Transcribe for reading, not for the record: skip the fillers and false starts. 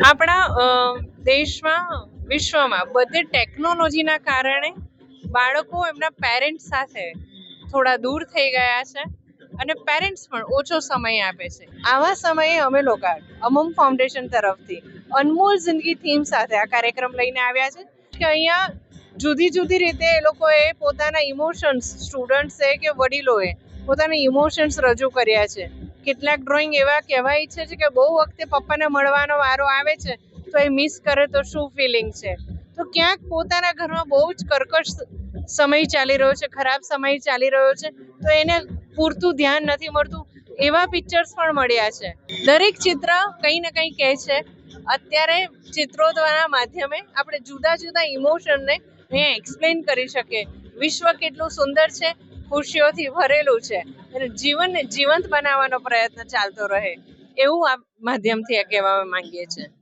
આપણા દેશમાં વિશ્વમાં બધી ટેકનોલોજીના કારણે બાળકો એમના પેરેન્ટ્સ સાથે થોડા દૂર થઈ ગયા છે અને પેરેન્ટ્સ પણ ઓછો સમય આપે છે. આવા સમયે અમે લોકો અમમ ફાઉન્ડેશન તરફથી અનમોલ જિંદગી થીમ સાથે આ કાર્યક્રમ લઈને આવ્યા છે કે અહીંયા જુદી જુદી રીતે એ લોકોએ પોતાના ઇમોશન્સ, સ્ટુડન્ટ્સે કે વડીલોએ પોતાના ઇમોશન્સ રજૂ કર્યા છે. કેટલાક ડ્રોઈંગ એવા કહેવા ઈચ્છે છે કે બહુ વખતે પપ્પાને મળવાનો વારો આવે છે તો એ મિસ કરે તો શું ફિલિંગ છે. તો ક્યાંક પોતાના ઘરમાં બહુ જ કર્કશ સમય ચાલી રહ્યો છે, ખરાબ સમય ચાલી રહ્યો છે, તો એને પૂરતું ધ્યાન નથી મળતું. એવા પિક્ચર્સ પણ મળ્યા છે. દરેક ચિત્ર કંઈ ને કંઈ કહે છે. અત્યારે ચિત્રો દ્વારા માધ્યમે આપણે જુદા જુદા ઇમોશનને અહીંયા એક્સપ્લેન કરી શકીએ. વિશ્વ કેટલું સુંદર છે, ખુશીઓથી ભરેલું છે અને જીવનને જીવંત બનાવવાનો પ્રયત્ન ચાલતો રહે એવું આ માધ્યમથી કહેવા માંગીએ છીએ.